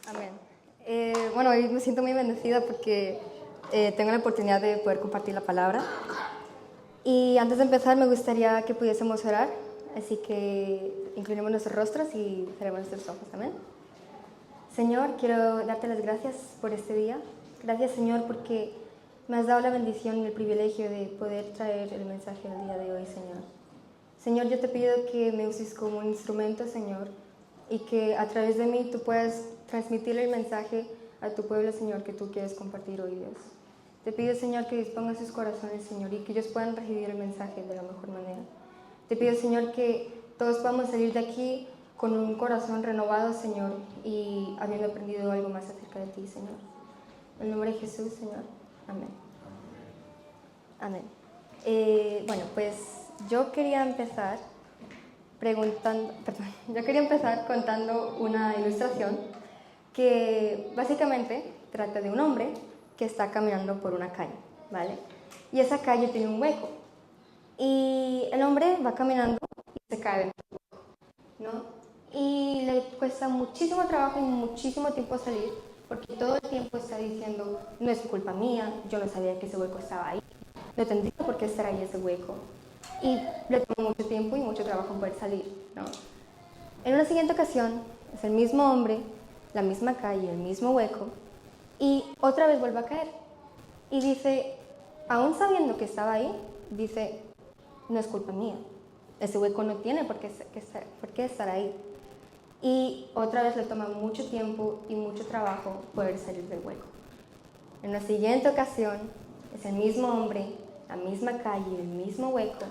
Amén. Bueno, hoy me siento muy bendecida porque tengo la oportunidad de poder compartir la palabra. Y antes de empezar, me gustaría que pudiésemos orar. Así que inclinemos nuestros rostros y cerremos nuestros ojos. Amén. Señor, quiero darte las gracias por este día. Gracias, Señor, porque me has dado la bendición y el privilegio de poder traer el mensaje del día de hoy, Señor. Señor, yo te pido que me uses como un instrumento, Señor, y que a través de mí tú puedas transmitir el mensaje a tu pueblo, Señor, que tú quieres compartir hoy, Dios. Te pido, Señor, que dispongas sus corazones, Señor, y que ellos puedan recibir el mensaje de la mejor manera. Te pido, Señor, que todos podamos salir de aquí con un corazón renovado, Señor, y habiendo aprendido algo más acerca de ti, Señor. En el nombre de Jesús, Señor. Amén. Amén. Bueno, pues yo quería empezar contando una ilustración que básicamente trata de un hombre que está caminando por una calle, ¿vale? Y esa calle tiene un hueco. Y el hombre va caminando y se cae dentro del hueco, ¿no? Y le cuesta muchísimo trabajo y muchísimo tiempo salir, porque todo el tiempo está diciendo, no es culpa mía, yo no sabía que ese hueco estaba ahí, no tendría por qué estar ahí ese hueco. Y le tomó mucho tiempo y mucho trabajo poder salir, ¿no? En una siguiente ocasión, es el mismo hombre, la misma calle, el mismo hueco, y otra vez vuelve a caer. Y dice, aún sabiendo que estaba ahí, dice, no es culpa mía, ese hueco no tiene por qué estar ahí. Y otra vez le toma mucho tiempo y mucho trabajo poder salir del hueco. En la siguiente ocasión, es el mismo hombre, la misma calle, el mismo hueco,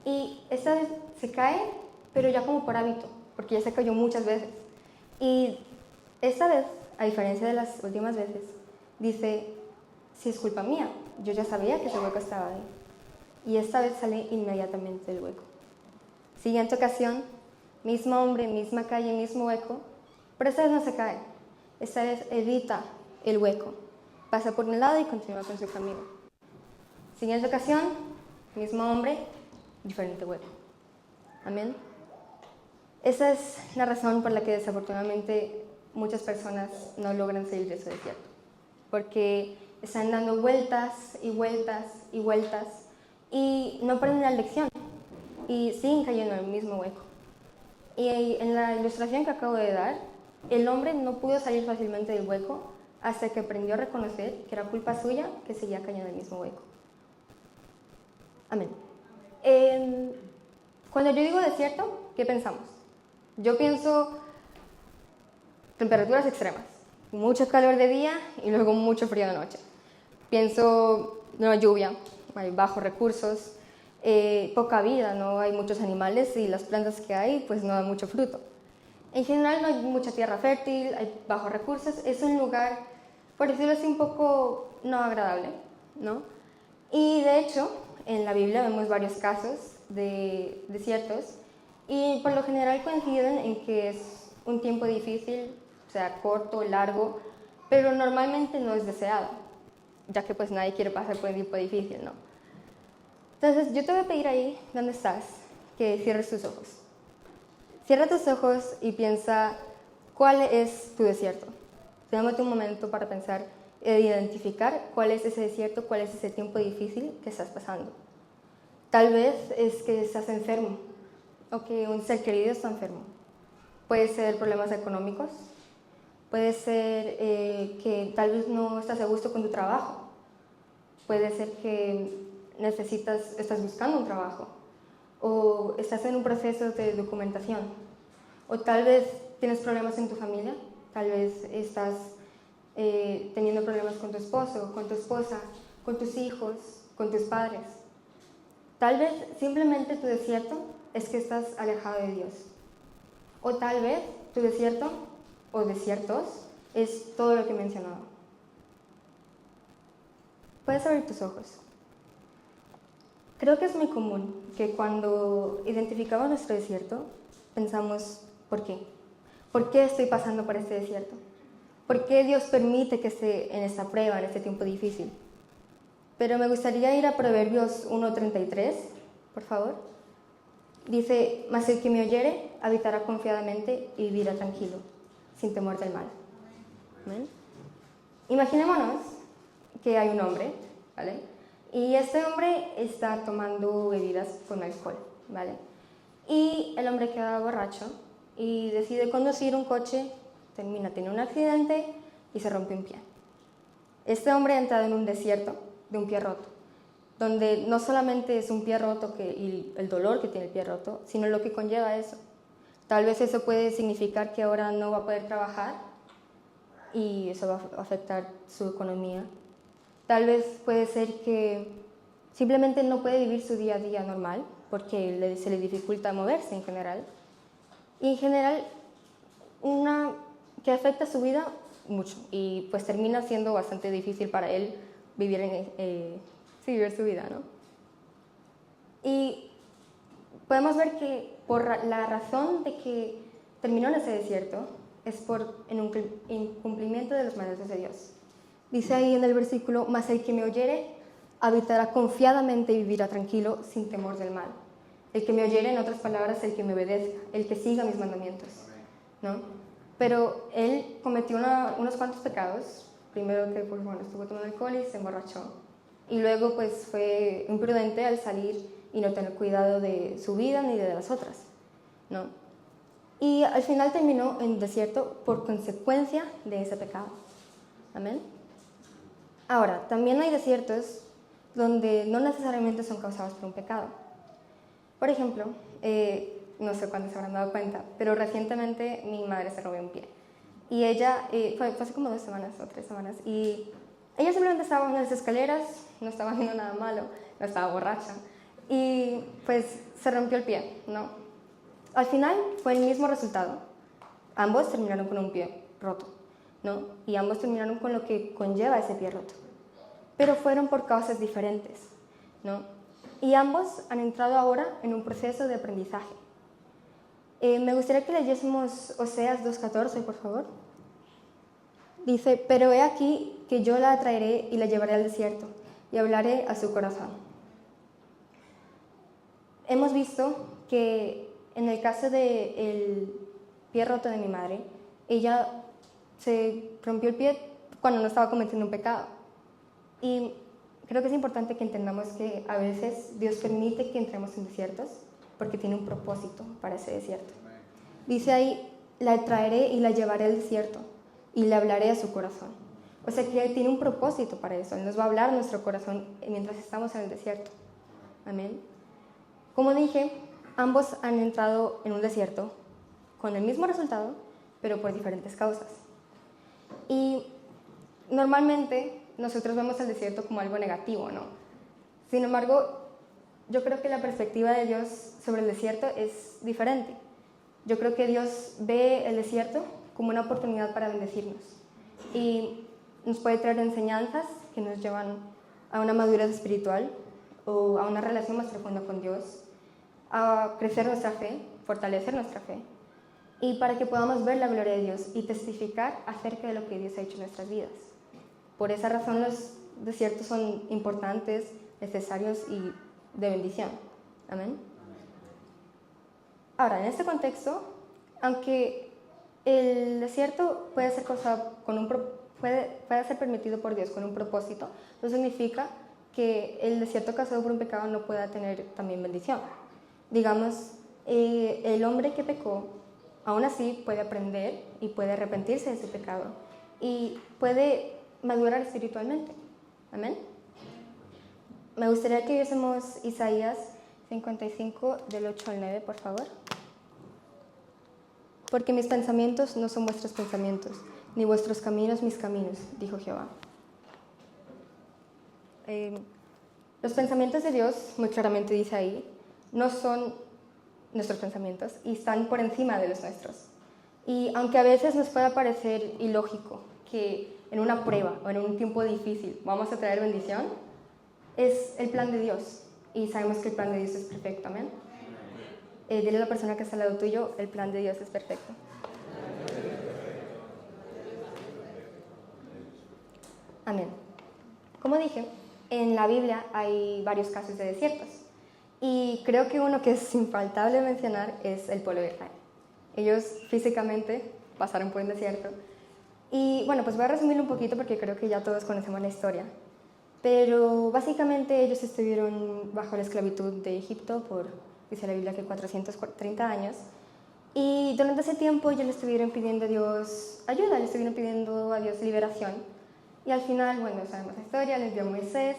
y esta vez se cae, pero ya como por hábito, porque ya se cayó muchas veces. Y esta vez, a diferencia de las últimas veces, dice, si es culpa mía, yo ya sabía que ese hueco estaba ahí. Y esta vez sale inmediatamente del hueco. Siguiente ocasión, mismo hombre, misma calle, mismo hueco, pero esta vez no se cae. Esta vez evita el hueco, pasa por un lado y continúa con su camino. Siguiente ocasión, mismo hombre, diferente hueco. Amén. Esa es la razón por la que desafortunadamente muchas personas no logran salir de ese desierto, porque están dando vueltas y vueltas y vueltas y no aprenden la lección y siguen cayendo en el mismo hueco. Y en la ilustración que acabo de dar, el hombre no pudo salir fácilmente del hueco hasta que aprendió a reconocer que era culpa suya que seguía cayendo en el mismo hueco. Amén. Cuando yo digo desierto, ¿qué pensamos? Yo pienso temperaturas extremas, mucho calor de día y luego mucho frío de noche. Pienso no hay lluvia, hay bajos recursos, poca vida, no hay muchos animales y las plantas que hay pues no dan mucho fruto. En general no hay mucha tierra fértil, hay bajos recursos, es un lugar, por decirlo así, un poco no agradable, ¿no? Y de hecho, en la Biblia vemos varios casos de desiertos y por lo general coinciden en que es un tiempo difícil, sea corto, largo, pero normalmente no es deseado, ya que pues nadie quiere pasar por un tiempo difícil, ¿no? Entonces yo te voy a pedir ahí, donde estás, que cierres tus ojos. Cierra tus ojos y piensa cuál es tu desierto. Tómate un momento para pensar e identificar cuál es ese desierto, cuál es ese tiempo difícil que estás pasando. Tal vez es que estás enfermo o que un ser querido está enfermo. Puede ser problemas económicos, puede ser que tal vez no estás a gusto con tu trabajo, puede ser que estás buscando un trabajo o estás en un proceso de documentación o tal vez tienes problemas en tu familia, tal vez estás teniendo problemas con tu esposo, con tu esposa, con tus hijos, con tus padres. Tal vez simplemente tu desierto es que estás alejado de Dios. O tal vez tu desierto o desiertos es todo lo que he mencionado. Puedes abrir tus ojos. Creo que es muy común que cuando identificamos nuestro desierto pensamos, ¿por qué? ¿Por qué estoy pasando por este desierto? ¿Por qué Dios permite que esté en esta prueba, en este tiempo difícil? Pero me gustaría ir a Proverbios 1:33, por favor. Dice, mas el que me oyere habitará confiadamente y vivirá tranquilo, sin temor del mal. ¿Amén? Imaginémonos que hay un hombre, ¿vale? Y este hombre está tomando bebidas con alcohol, ¿vale? Y el hombre queda borracho y decide conducir un coche, tiene un accidente y se rompe un pie. Este hombre ha entrado en un desierto de un pie roto, donde no solamente es un pie roto y el dolor que tiene el pie roto, sino lo que conlleva eso. Tal vez eso puede significar que ahora no va a poder trabajar y eso va a afectar su economía. Tal vez puede ser que simplemente no puede vivir su día a día normal porque se le dificulta moverse en general. Y en general, que afecta su vida mucho y pues termina siendo bastante difícil para él vivir, vivir su vida, ¿no? Y podemos ver que por la razón de que terminó en ese desierto es por un incumplimiento de los mandatos de Dios. Dice ahí en el versículo, mas el que me oyere habitará confiadamente y vivirá tranquilo sin temor del mal. El que me oyere, en otras palabras, el que me obedezca, el que siga mis mandamientos, ¿no? Pero él cometió unos cuantos pecados. Primero que pues, estuvo tomando alcohol y se emborrachó. Y luego pues fue imprudente al salir y no tener cuidado de su vida ni de las otras, ¿no? Y al final terminó en desierto por consecuencia de ese pecado. Amén. Ahora, también hay desiertos donde no necesariamente son causados por un pecado. Por ejemplo, no sé cuándo se habrán dado cuenta, pero recientemente mi madre se rompió un pie. Y ella, fue hace como 2 semanas o 3 semanas, y ella simplemente estaba en las escaleras, no estaba haciendo nada malo, no estaba borracha, y pues se rompió el pie, ¿no? Al final fue el mismo resultado. Ambos terminaron con un pie roto, ¿no? Y ambos terminaron con lo que conlleva ese pie roto. Pero fueron por causas diferentes, ¿no? Y ambos han entrado ahora en un proceso de aprendizaje. Me gustaría que leyésemos Oseas 2:14, por favor. Dice, pero he aquí que yo la atraeré y la llevaré al desierto y hablaré a su corazón. Hemos visto que en el caso del pie roto de mi madre, ella se rompió el pie cuando no estaba cometiendo un pecado. Y creo que es importante que entendamos que a veces Dios permite que entremos en desiertos porque tiene un propósito para ese desierto. Dice ahí, la traeré y la llevaré al desierto y le hablaré a su corazón. O sea que tiene un propósito para eso. Él nos va a hablar a nuestro corazón mientras estamos en el desierto. Amén. Como dije, ambos han entrado en un desierto con el mismo resultado, pero por diferentes causas. Y normalmente nosotros vemos el desierto como algo negativo, ¿no? Sin embargo, yo creo que la perspectiva de Dios sobre el desierto es diferente. Yo creo que Dios ve el desierto como una oportunidad para bendecirnos y nos puede traer enseñanzas que nos llevan a una madurez espiritual o a una relación más profunda con Dios, a crecer nuestra fe, fortalecer nuestra fe y para que podamos ver la gloria de Dios y testificar acerca de lo que Dios ha hecho en nuestras vidas. Por esa razón los desiertos son importantes, necesarios y de bendición. Amén. Ahora, en este contexto, aunque el desierto puede ser permitido por Dios con un propósito, no significa que el desierto causado por un pecado no pueda tener también bendición. Digamos, el hombre que pecó, aún así puede aprender y puede arrepentirse de su pecado y puede madurar espiritualmente. Amén. Me gustaría que viésemos Isaías 55, del 8 al 9, por favor. Porque mis pensamientos no son vuestros pensamientos, ni vuestros caminos mis caminos, dijo Jehová. Los pensamientos de Dios, muy claramente dice ahí, no son nuestros pensamientos y están por encima de los nuestros. Y aunque a veces nos pueda parecer ilógico que en una prueba o en un tiempo difícil vamos a traer bendición, es el plan de Dios y sabemos que el plan de Dios es perfecto. Amén. Dile a la persona que está al lado tuyo, el plan de Dios es perfecto. Amén. Como dije, en la Biblia hay varios casos de desiertos y creo que uno que es infaltable mencionar es el pueblo de Israel. Ellos físicamente pasaron por el desierto Y bueno, pues voy a resumirlo un poquito porque creo que ya todos conocemos la historia. Pero básicamente ellos estuvieron bajo la esclavitud de Egipto por, dice la Biblia, que 430 años. Y durante ese tiempo ellos le estuvieron pidiendo a Dios ayuda, le estuvieron pidiendo a Dios liberación. Y al final, bueno, sabemos la historia, les dio a Moisés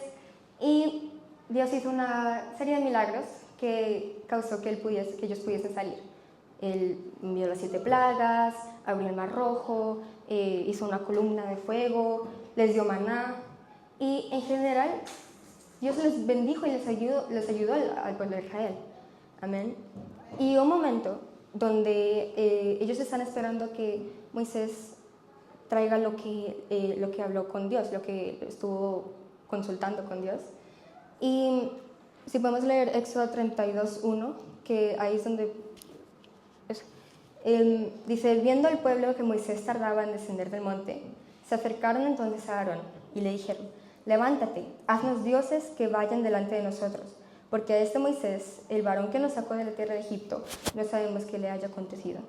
y Dios hizo una serie de milagros que causó que ellos pudiesen salir. Él envió las 7 plagas, abrió el mar rojo, hizo una columna de fuego, les dio maná y en general Dios les bendijo y les ayudó al pueblo de Israel. Amén. Y un momento donde ellos están esperando que Moisés traiga lo que habló con Dios, lo que estuvo consultando con Dios. Y si podemos leer Éxodo 32:1, que ahí es donde dice, viendo el pueblo que Moisés tardaba en descender del monte, se acercaron entonces a Aarón y le dijeron, levántate, haznos dioses que vayan delante de nosotros, porque a este Moisés, el varón que nos sacó de la tierra de Egipto, no sabemos qué le haya acontecido.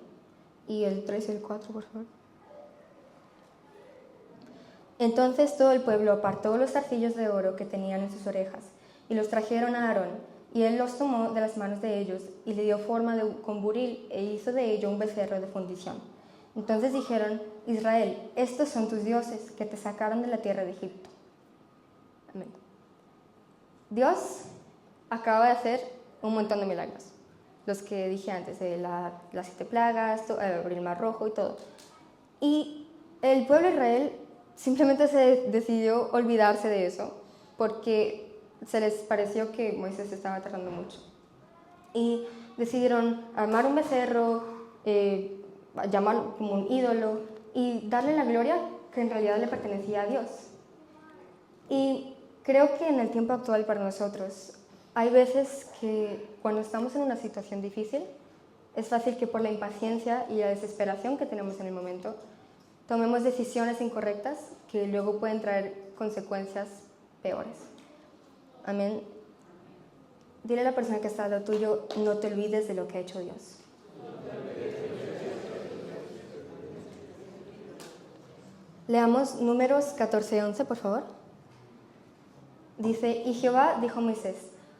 Y el 3 y el 4, por favor. Entonces todo el pueblo apartó los zarcillos de oro que tenían en sus orejas y los trajeron a Aarón, y él los tomó de las manos de ellos y le dio forma con buril e hizo de ello un becerro de fundición. Entonces dijeron, Israel, estos son tus dioses que te sacaron de la tierra de Egipto. Amén. Dios acaba de hacer un montón de milagros, los que dije antes, de las 7 plagas, abrir el mar rojo y todo. Y el pueblo de Israel simplemente se decidió olvidarse de eso porque se les pareció que Moisés estaba tardando mucho. Y decidieron armar un becerro, llamarlo como un ídolo y darle la gloria que en realidad le pertenecía a Dios. Y creo que en el tiempo actual para nosotros hay veces que cuando estamos en una situación difícil es fácil que por la impaciencia y la desesperación que tenemos en el momento tomemos decisiones incorrectas que luego pueden traer consecuencias peores. Amén. Dile a la persona que está al lado tuyo, no te olvides de lo que ha hecho Dios. Leamos Números 14:11, por favor. Dice, y Jehová dijo a Moisés,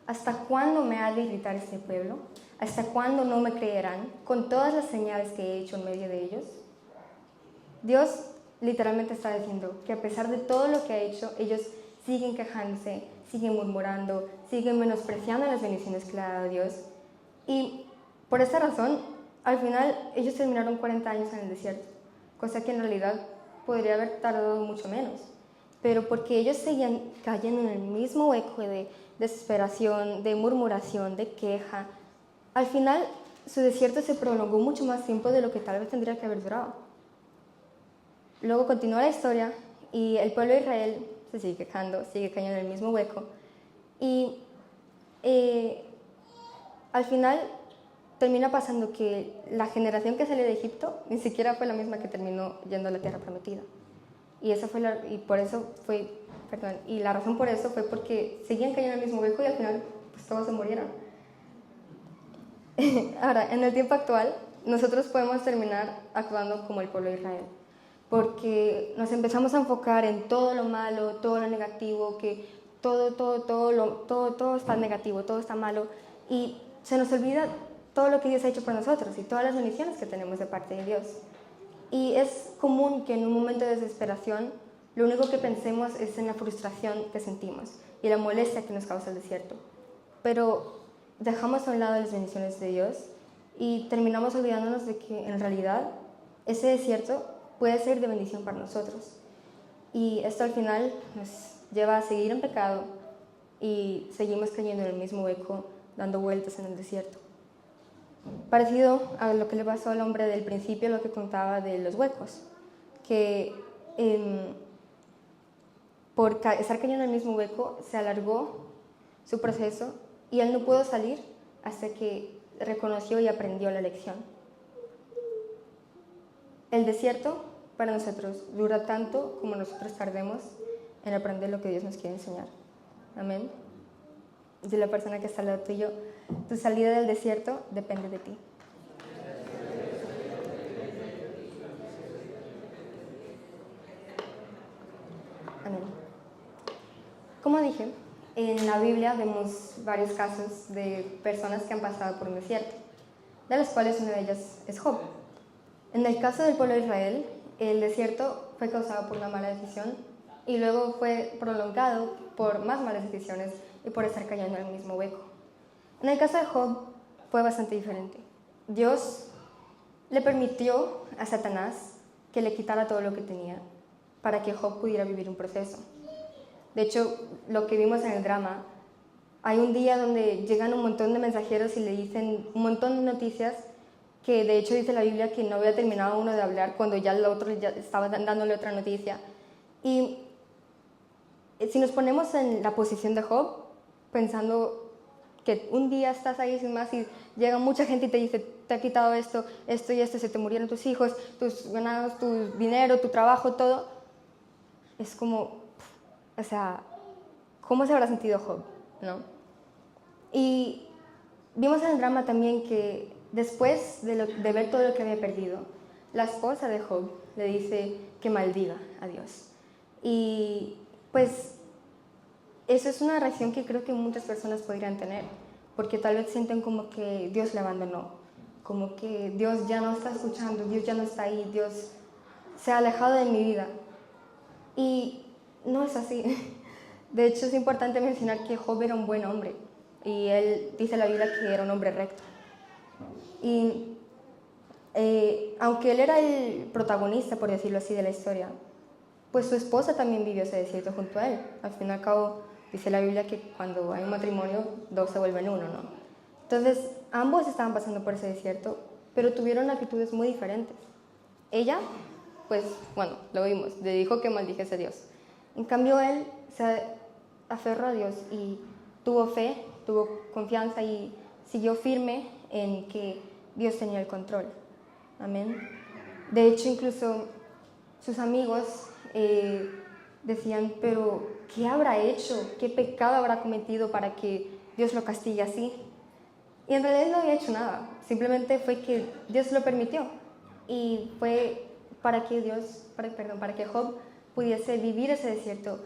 ¿hasta cuándo me ha de irritar este pueblo? ¿Hasta cuándo no me creerán con todas las señales que he hecho en medio de ellos? Dios literalmente está diciendo que a pesar de todo lo que ha hecho, ellos siguen quejándose, siguen murmurando, siguen menospreciando las bendiciones que le ha dado Dios. Y por esta razón, al final, ellos terminaron 40 años en el desierto, cosa que en realidad podría haber tardado mucho menos. Pero porque ellos seguían cayendo en el mismo hueco de desesperación, de murmuración, de queja, al final su desierto se prolongó mucho más tiempo de lo que tal vez tendría que haber durado. Luego continúa la historia y el pueblo de Israel se sigue quejando, sigue cayendo en el mismo hueco. Y al final termina pasando que la generación que salió de Egipto ni siquiera fue la misma que terminó yendo a la tierra prometida. Y la razón por eso fue porque seguían cayendo en el mismo hueco y al final pues, todos se murieron. Ahora, en el tiempo actual, nosotros podemos terminar actuando como el pueblo de Israel, porque nos empezamos a enfocar en todo lo malo, todo lo negativo, que todo está negativo, todo está malo, y se nos olvida todo lo que Dios ha hecho por nosotros y todas las bendiciones que tenemos de parte de Dios. Y es común que en un momento de desesperación lo único que pensemos es en la frustración que sentimos y la molestia que nos causa el desierto. Pero dejamos a un lado las bendiciones de Dios y terminamos olvidándonos de que en realidad ese desierto puede ser de bendición para nosotros. Y esto al final nos lleva a seguir en pecado y seguimos cayendo en el mismo hueco, dando vueltas en el desierto. Parecido a lo que le pasó al hombre del principio, lo que contaba de los huecos, que por estar cayendo en el mismo hueco se alargó su proceso y él no pudo salir hasta que reconoció y aprendió la lección. El desierto para nosotros dura tanto como nosotros tardemos en aprender lo que Dios nos quiere enseñar. Amén. Dice la persona que está al lado tuyo, tu salida del desierto depende de ti. como dije, en la Biblia vemos varios casos de personas que han pasado por un desierto, de los cuales una de ellas es Job. En el caso del pueblo de Israel, el desierto fue causado por una mala decisión y luego fue prolongado por más malas decisiones y por estar cayendo en el mismo hueco. En el caso de Job fue bastante diferente. Dios le permitió a Satanás que le quitara todo lo que tenía para que Job pudiera vivir un proceso. De hecho, lo que vimos en el drama, hay un día donde llegan un montón de mensajeros y le dicen un montón de noticias que de hecho dice la Biblia que no había terminado uno de hablar cuando ya el otro ya estaba dándole otra noticia. Y si nos ponemos en la posición de Job, pensando que un día estás ahí sin más y llega mucha gente y te dice, te ha quitado esto, esto y esto, se te murieron tus hijos, tus ganados, tu dinero, tu trabajo, todo, es como, o sea, ¿cómo se habrá sentido Job? ¿No? Y vimos en el drama también que después de ver todo lo que había perdido, la esposa de Job le dice que maldiga a Dios. Y pues eso es una reacción que creo que muchas personas podrían tener, porque tal vez sienten como que Dios le abandonó, como que Dios ya no está escuchando, Dios ya no está ahí, Dios se ha alejado de mi vida. Y no es así. De hecho, es importante mencionar que Job era un buen hombre y él dice en la Biblia que era un hombre recto. Y aunque él era el protagonista, por decirlo así, de la historia, pues su esposa también vivió ese desierto junto a él. Al fin y al cabo, dice la Biblia que cuando hay un matrimonio, dos se vuelven uno, ¿no? Entonces, ambos estaban pasando por ese desierto, pero tuvieron actitudes muy diferentes. Ella, pues, bueno, lo vimos, le dijo que maldijese a Dios. En cambio, él se aferró a Dios y tuvo fe, tuvo confianza y siguió firme en que Dios tenía el control. Amén. De hecho, incluso sus amigos decían, pero ¿qué habrá hecho? ¿Qué pecado habrá cometido para que Dios lo castigue así? Y en realidad no había hecho nada, simplemente fue que Dios lo permitió. Y fue para que para que Job pudiese vivir ese desierto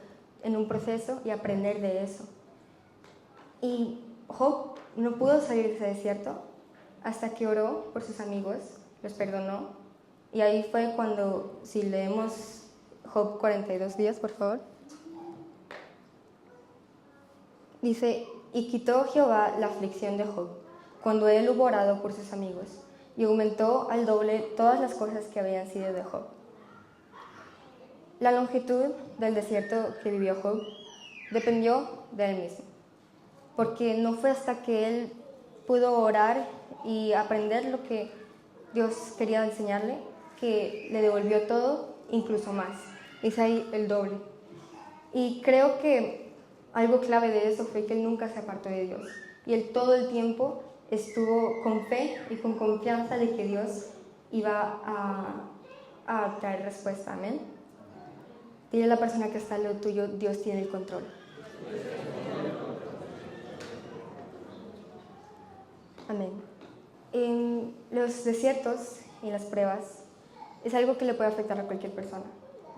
en un proceso y aprender de eso. Y Job no pudo salir de ese desierto hasta que oró por sus amigos, los perdonó. Y ahí fue cuando, si leemos Job 42 días, por favor. Dice, y quitó Jehová la aflicción de Job, cuando él hubo orado por sus amigos, y aumentó al doble todas las cosas que habían sido de Job. La longitud del desierto que vivió Job dependió de él mismo, porque no fue hasta que él pudo orar y aprender lo que Dios quería enseñarle, que le devolvió todo, incluso más. Dice ahí el doble. Y creo que algo clave de eso fue que él nunca se apartó de Dios. Y él todo el tiempo estuvo con fe y con confianza de que Dios iba a traer respuesta. Amén. Dile a la persona que está al lado tuyo, Dios tiene el control. Amén. En los desiertos y las pruebas es algo que le puede afectar a cualquier persona.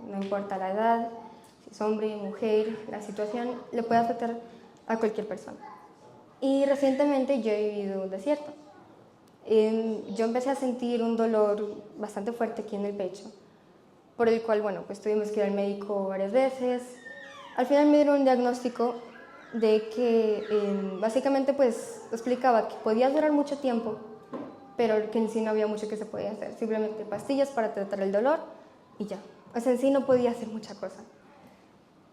No importa la edad, si es hombre, mujer, la situación le puede afectar a cualquier persona. Y recientemente yo he vivido un desierto. Yo empecé a sentir un dolor bastante fuerte aquí en el pecho, por el cual, bueno, pues tuvimos que ir al médico varias veces. Al final me dieron un diagnóstico de que básicamente pues explicaba que podía durar mucho tiempo, pero que en sí no había mucho que se podía hacer, simplemente pastillas para tratar el dolor y ya. O sea, en sí no podía hacer mucha cosa.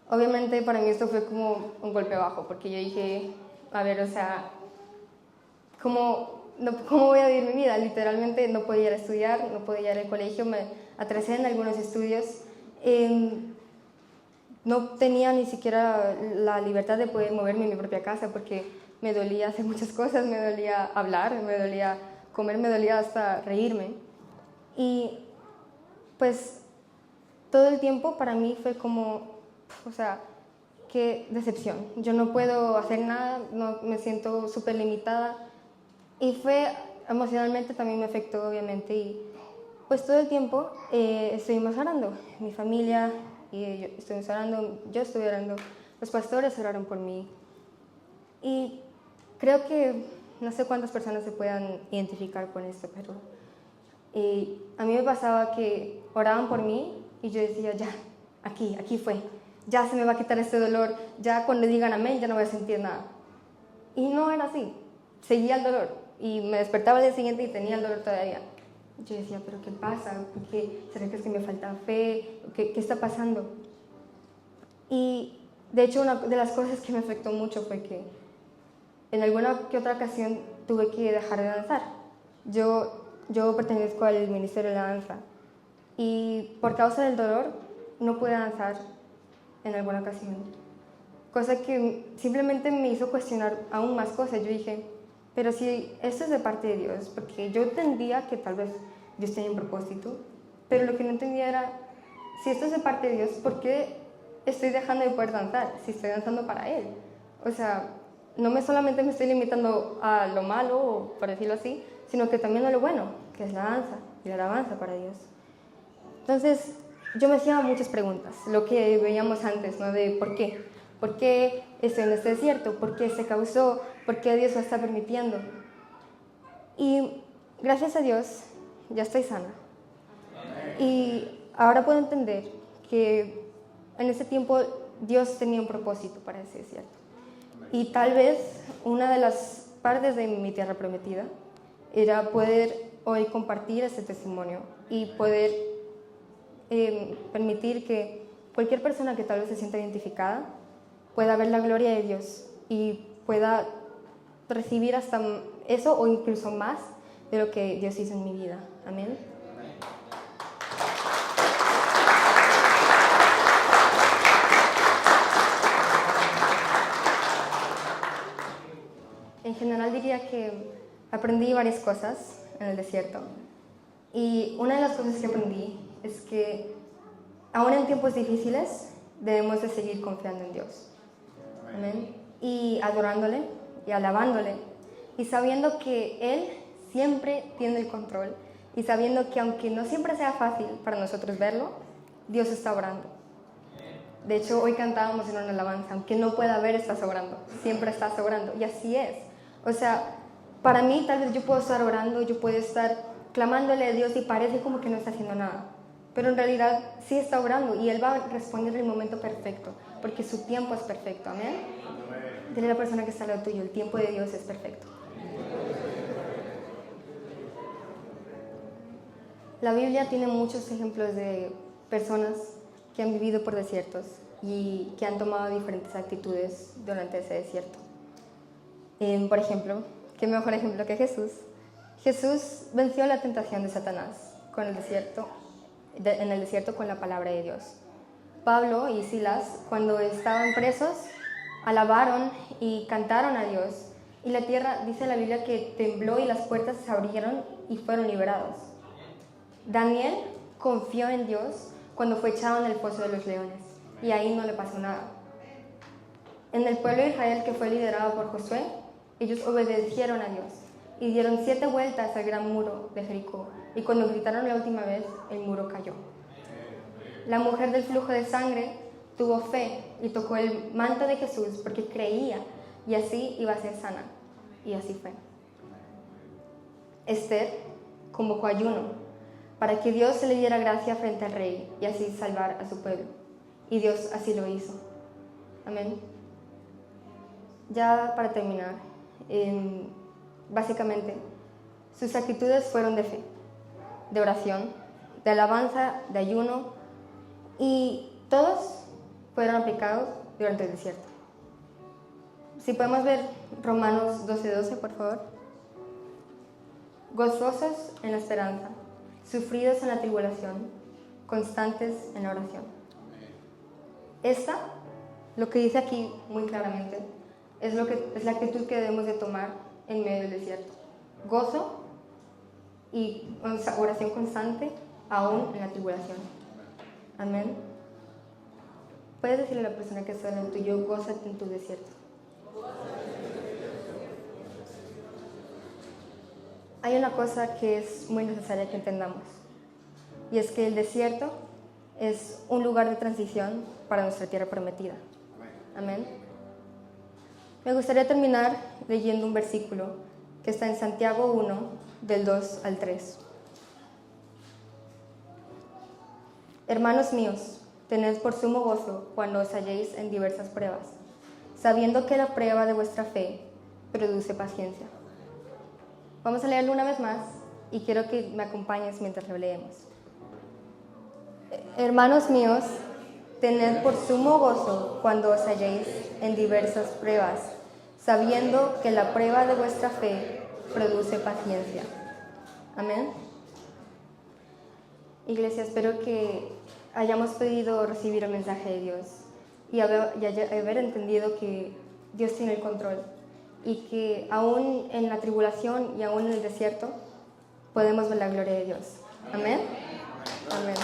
Obviamente para mí esto fue como un golpe bajo, porque yo dije, a ver, o sea, ¿cómo voy a vivir mi vida? Literalmente no podía ir a estudiar, no podía ir al colegio, me atrasé en algunos estudios. No tenía ni siquiera la libertad de poder moverme en mi propia casa porque me dolía hacer muchas cosas, me dolía hablar, me dolía comer, me dolía hasta reírme. Y pues todo el tiempo para mí fue como, o sea, qué decepción. Yo no puedo hacer nada, no, me siento súper limitada. Y emocionalmente también me afectó, obviamente. Y pues todo el tiempo estuvimos orando, mi familia y yo estuvimos orando, los pastores oraron por mí. Y creo que no sé cuántas personas se puedan identificar con esto, pero a mí me pasaba que oraban por mí y yo decía, ya, aquí fue, ya se me va a quitar este dolor, ya cuando digan amén ya no voy a sentir nada. Y no era así, seguía el dolor y me despertaba el día siguiente y tenía el dolor todavía. Yo decía, ¿pero qué pasa? ¿Será que es que me falta fe? ¿Qué está pasando? Y de hecho una de las cosas que me afectó mucho fue que en alguna que otra ocasión tuve que dejar de danzar. Yo pertenezco al Ministerio de la Danza y por causa del dolor no pude danzar en alguna ocasión. Cosa que simplemente me hizo cuestionar aún más cosas. Yo dije, pero si esto es de parte de Dios, porque yo entendía que tal vez Dios tenía un propósito, pero lo que no entendía era, si esto es de parte de Dios, ¿por qué estoy dejando de poder danzar si estoy danzando para Él? O sea, no solamente me estoy limitando a lo malo, por decirlo así, sino que también a lo bueno, que es la danza y la alabanza para Dios. Entonces, yo me hacía muchas preguntas, lo que veíamos antes, ¿no? De ¿por qué? ¿Por qué estoy en este desierto? ¿Por qué se causó? ¿Por qué Dios lo está permitiendo? Y gracias a Dios ya estoy sana. Y ahora puedo entender que en ese tiempo Dios tenía un propósito para ese desierto. Y tal vez una de las partes de mi tierra prometida era poder hoy compartir este testimonio y poder permitir que cualquier persona que tal vez se sienta identificada pueda ver la gloria de Dios y pueda recibir hasta eso o incluso más de lo que Dios hizo en mi vida. Amén. En general diría que aprendí varias cosas en el desierto y una de las cosas que aprendí es que aún en tiempos difíciles debemos de seguir confiando en Dios. Amén. Y adorándole y alabándole y sabiendo que Él siempre tiene el control y sabiendo que aunque no siempre sea fácil para nosotros verlo, Dios está obrando. De hecho, hoy cantábamos en una alabanza, aunque no pueda ver, estás obrando, siempre estás obrando, y así es. O sea, para mí tal vez yo puedo estar orando, yo puedo estar clamándole a Dios y parece como que no está haciendo nada, pero en realidad sí está obrando y Él va a responder en el momento perfecto, porque su tiempo es perfecto, amén. Dile a la persona que está al lado tuyo, el tiempo de Dios es perfecto. La Biblia tiene muchos ejemplos de personas que han vivido por desiertos y que han tomado diferentes actitudes durante ese desierto. Por ejemplo, ¿qué mejor ejemplo que Jesús? Jesús venció la tentación de Satanás en el desierto con la palabra de Dios. Pablo y Silas, cuando estaban presos, alabaron y cantaron a Dios. Y la tierra, dice la Biblia, que tembló y las puertas se abrieron y fueron liberados. Daniel confió en Dios cuando fue echado en el foso de los leones y ahí no le pasó nada. En el pueblo de Israel, que fue liderado por Josué, ellos obedecieron a Dios y dieron 7 vueltas al gran muro de Jericó y cuando gritaron la última vez, el muro cayó. La mujer del flujo de sangre tuvo fe y tocó el manto de Jesús porque creía y así iba a ser sana, y así fue. Esther convocó ayuno para que Dios se le diera gracia frente al rey y así salvar a su pueblo. Y Dios así lo hizo. Amén. Ya para terminar, básicamente, sus actitudes fueron de fe, de oración, de alabanza, de ayuno, y todos fueron aplicados durante el desierto. Si podemos ver Romanos 12:12, por favor. Gozosos en la esperanza, sufridos en la tribulación, constantes en la oración. Esta, lo que dice aquí muy claramente, es la actitud que debemos de tomar en medio del desierto. Gozo y oración constante aún en la tribulación. Amén. Puedes decirle a la persona que está en el tuyo, gózate en tu desierto. Hay una cosa que es muy necesaria que entendamos, y es que el desierto es un lugar de transición para nuestra tierra prometida. Amén. Me gustaría terminar leyendo un versículo que está en Santiago 1, del 2 al 3. Hermanos míos, tened por sumo gozo cuando os halléis en diversas pruebas, sabiendo que la prueba de vuestra fe produce paciencia. Vamos a leerlo una vez más y quiero que me acompañes mientras lo leemos. Hermanos míos, tened por sumo gozo cuando os halléis en diversas pruebas, sabiendo que la prueba de vuestra fe produce paciencia. Amén. Iglesia, espero que hayamos podido recibir el mensaje de Dios y haber entendido que Dios tiene el control y que aún en la tribulación y aún en el desierto podemos ver la gloria de Dios. Amén. Amén.